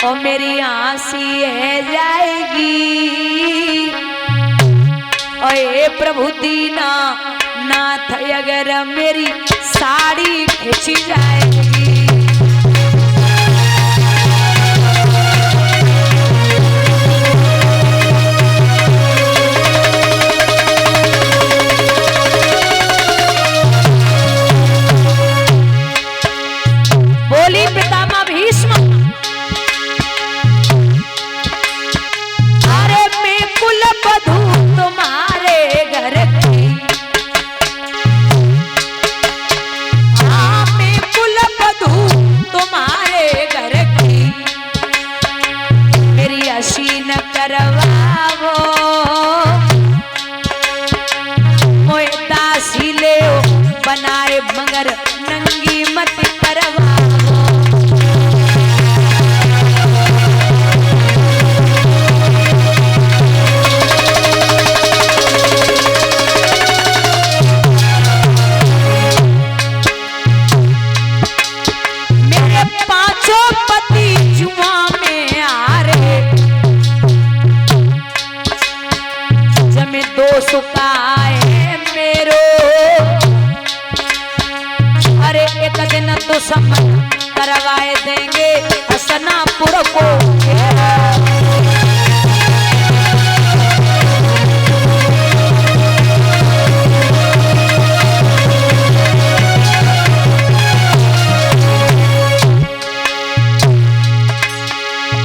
और मेरी आंसी है जाएगी। और ये प्रभु दीना नाथ अगर मेरी साड़ी खिंच जाएगी। बोली पितामह भीष्म, अरे मैं कुल बधू तुम्हारे घर की, हाँ मैं कुल बधू तुम्हारे घर की, मेरी अशीन करवाओ, मोए दासी ले बनाए मगर नंगी मत करवा। तो सम्मन करवाए देंगे हसनापुर को।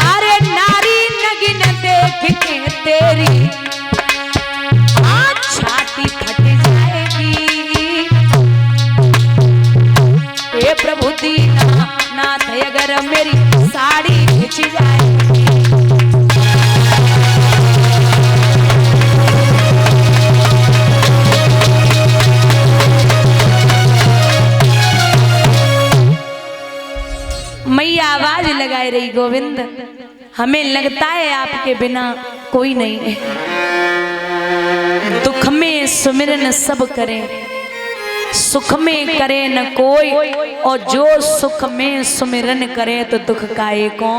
अरे नारी नगिन देख के तेरी छाती फट जाएगी। हे प्रभु दीना नाथ अगर मेरी साड़ी खिंच जाएगी। मैया आवाज लगाए रही, गोविंद हमें लगता है आपके बिना कोई नहीं है। दुख में सुमिरन सब करें, सुख में करे न कोई, और जो सुख में सुमिरन करे तो दुख काहे को।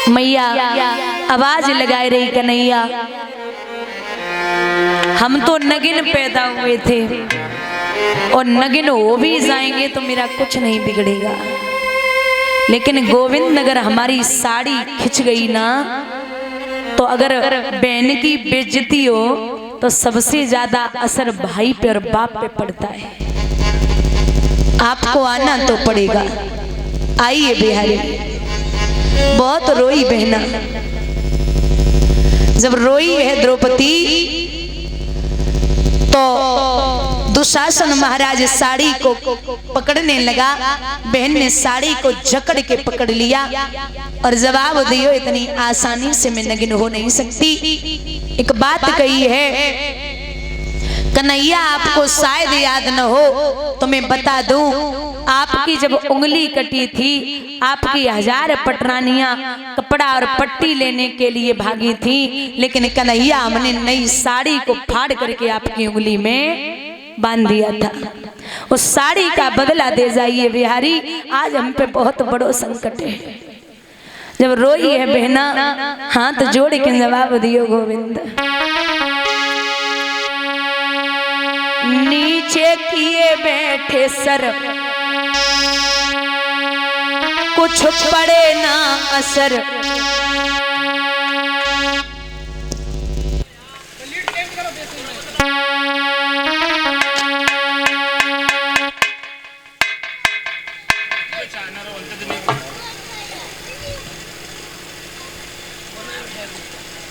मैया आवाज लगाए रही, कन्हैया हम तो नगिन पैदा हुए थे और नगिन हो भी जाएंगे तो मेरा कुछ नहीं बिगड़ेगा, लेकिन गोविंद अगर हमारी साड़ी खिंच गई ना तो अगर बहन की बेइज्जती हो तो सबसे ज्यादा असर भाई पे और बाप पे पड़ता है। आपको आना तो पड़ेगा। आइए बिहारी। बहुत रोई बहना, जब रोई है द्रौपदी तो दुशासन महाराज साड़ी को पकड़ने लगा। बहन ने साड़ी को जकड़ के पकड़ लिया और जवाब दियो, इतनी आसानी से मैं नगिन हो नहीं सकती। एक बात कही है कन्हैया, आपको शायद याद न हो तो मैं बता दूं, आपकी जब उंगली कटी थी, आपकी 1000 पटरानियां कपड़ा और पट्टी लेने के लिए भागी थी, लेकिन कन्हैया हमने नई साड़ी को फाड़ करके आपकी उंगली में बांध दिया था। उस साड़ी का बदला दे जाइए बिहारी, आज हम पे बहुत बड़ो संकट है। जब रोई है बहना, हाथ जोड़ के जवाब दियो गोविंद। नीचे किए बैठे सर कुछ पड़े ना असर,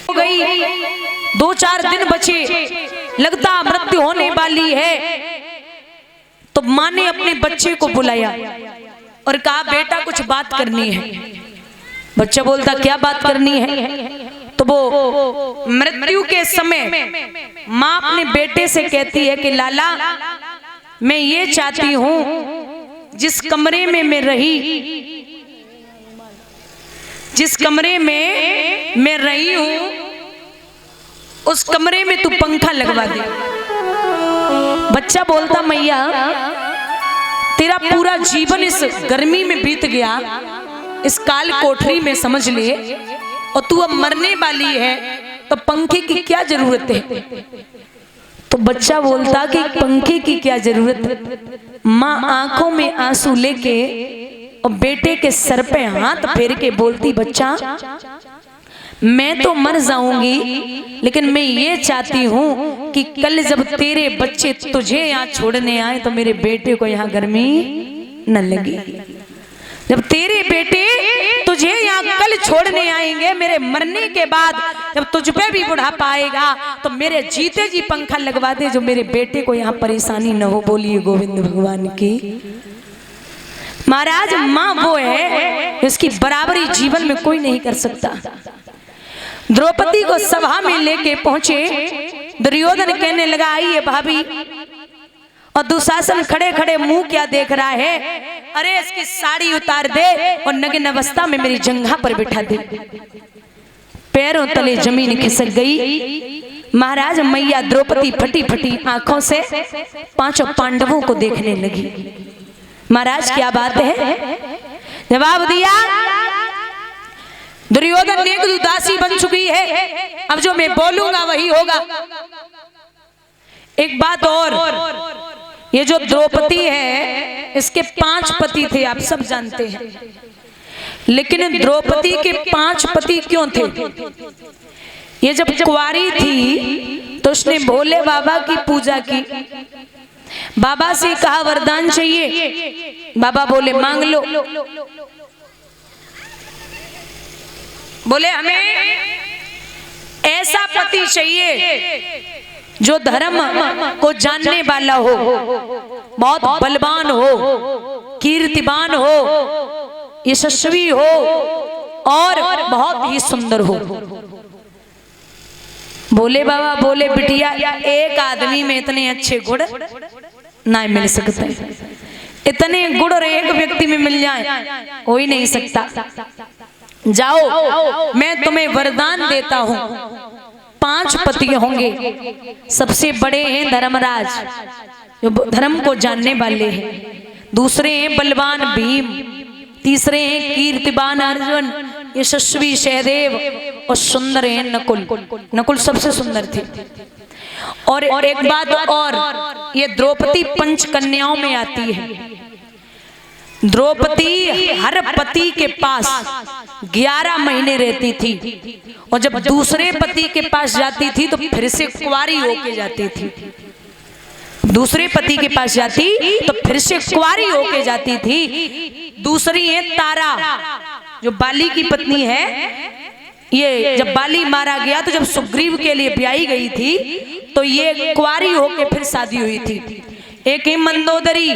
हो गई 2-4 दिन बचे, लगता मृत्यु होने वाली है। तो माँ ने अपने बच्चे को बुलाया और कहा बेटा कुछ बात करनी है। बच्चा बोलता क्या बात करनी है? तो वो मृत्यु के समय माँ अपने बेटे से कहती है कि लाला मैं ये चाहती हूं जिस कमरे में मैं रही, जिस कमरे में मैं रही हूं उस कमरे में तू पंखा लगवा दे। बच्चा बोलता मैया तेरा पूरा जीवन इस गर्मी में बीत गया, इस काल कोठरी में समझ ले, और तू अब मरने वाली है तो पंखे की क्या जरूरत है। तो बच्चा बोलता कि पंखे की क्या जरूरत। माँ आंखों में आंसू लेके और बेटे के सर पे हाथ फेर के बोलती बच्चा मैं तो मर जाऊंगी, लेकिन मैं ये चाहती हूँ कि कल जब तेरे बच्चे तुझे यहाँ छोड़ने आए तो मेरे बेटे को यहाँ गर्मी न लगे। जब तेरे बेटे तुझे यहाँ कल छोड़ने आएंगे, मेरे मरने के बाद जब तुझ पे भी बुढ़ापा आएगा तो मेरे जीते जी पंखा लगवा दे, जो मेरे बेटे को यहाँ परेशानी न हो। बोलिए गोविंद भगवान की। महाराज माँ वो है इसकी बराबरी जीवन में कोई नहीं कर सकता। द्रौपदी को सभा में लेके पहुंचे, दुर्योधन कहने लगा आइए भाभी, और दुशासन खड़े खड़े मुंह क्या देख रहा है, अरे इसकी साड़ी उतार दे और नग्न अवस्था में मेरी जंघा पर बिठा दे। पैरों तले जमीन खिसक गई। महाराज मैया द्रौपदी फटी फटी आंखों से पांचों पांडवों को देखने लगी। महाराज क्या बात है, जवाब दिया दुर्योधन ने एक दासी बन चुकी है, अब जो मैं बोलूंगा वही होगा। एक बात और, ये जो द्रौपदी है इसके 5 पति थे, आप सब जानते हैं, लेकिन द्रौपदी के 5 पति क्यों थे। ये जब कुंवारी थी तो उसने भोले बाबा की पूजा की, बाबा से कहा वरदान चाहिए, बाबा बोले मांग लो। बोले हमें ऐसा पति चाहिए जो धर्म को जानने वाला हो, बहुत बलवान हो, कीर्तिवान हो, यशस्वी हो और बहुत ही सुंदर हो। बोले बाबा बोले बिटिया एक आदमी में इतने अच्छे गुण ना मिल सकते, इतने गुण और एक व्यक्ति में मिल जाए हो ही नहीं सकता। जाओ मैं तुम्हें वरदान देता हूं, 5 पति होंगे, सबसे बड़े हैं धर्मराज जो धर्म को जानने वाले हैं, दूसरे हैं बलवान भीम, तीसरे हैं कीर्तिवान अर्जुन, यशस्वी सहदेव और सुंदर हैं नकुल। नकुल सबसे सुंदर थे। और एक बात और, ये द्रौपदी 5 कन्याओं में आती है। द्रौपदी हर पति के पास 11 महीने रहती थी, और जब दूसरे पति के पास जाती थी तो फिर से कुंवारी होके जाती थी। दूसरे पति के पास जाती तो फिर से कुंवारी होके जाती थी। दूसरी है तारा जो बाली की पत्नी है। ये जब बाली मारा गया तो जब सुग्रीव के लिए ब्याही गई थी तो ये कुंवारी होके फिर शादी हुई थी। एक ही मंदोदरी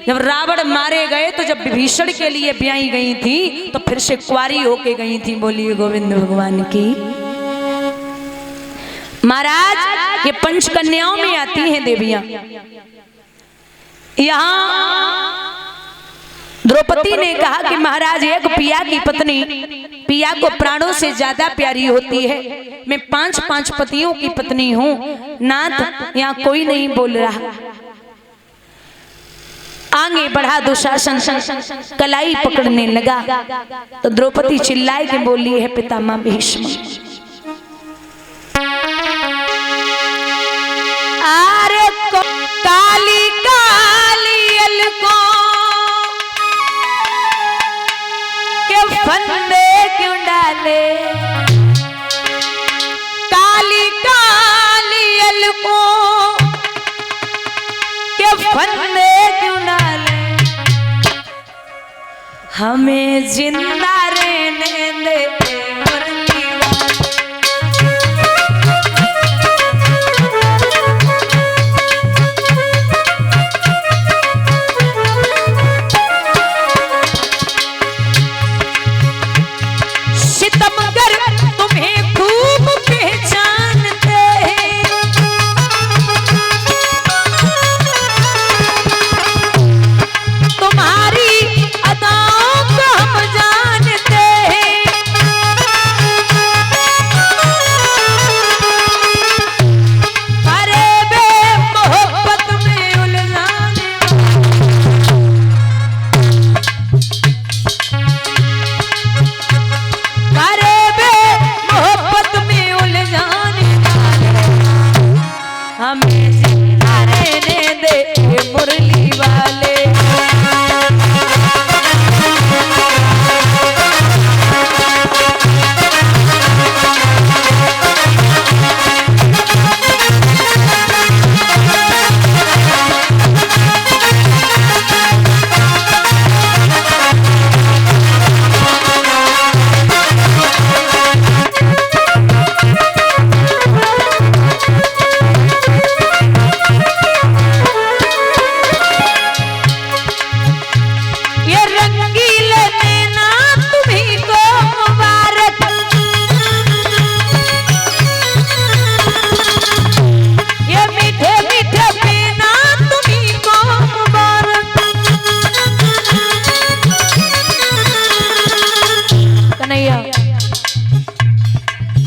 जब रावण मारे गए तो जब विभीषण के लिए ब्याही गई थी तो फिर से कुंवारी होके गई थी। बोलिए गोविंद भगवान की। महाराज ये 5 कन्याओं में आती हैं देवियां। यहाँ द्रौपदी ने कहा कि महाराज एक पिया की पत्नी पिया को प्राणों से ज्यादा प्यारी होती है, मैं 5 पतियों की पत्नी हूँ। नाथ यहाँ कोई नहीं बोल रहा। आगे बढ़ा दुशासन कलाई पकड़ने लगा तो द्रौपदी चिल्लाए के बोली है पितामह भीष्म, अरे काली काली अलको के फंदे क्यों डाले, काली काली अलको के फंदे क्यों डाले, हमें जिंदा रहने दे।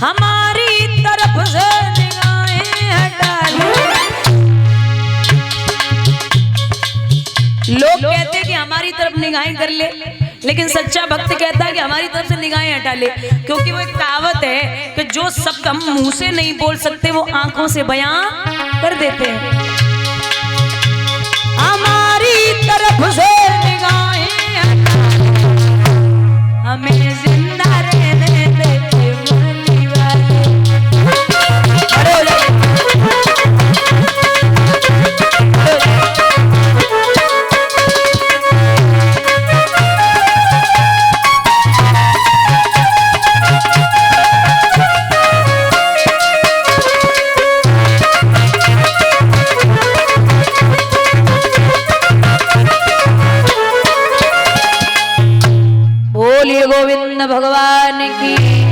हमारी तरफ से निगाहें हटा ले। लोग कहते कि हमारी तरफ निगाहें कर ले, लेकिन सच्चा भक्त कहता है कि हमारी तरफ से निगाहें हटा ले, क्योंकि वो एक कहावत है कि जो शब्द हम मुंह से नहीं बोल सकते वो आंखों से बयां कर देते हैं। हमारी तरफ से निगाहें हटा ले, हमें जिंदा रहने देते वाली वाले। बोलिए गोविंद भगवान की।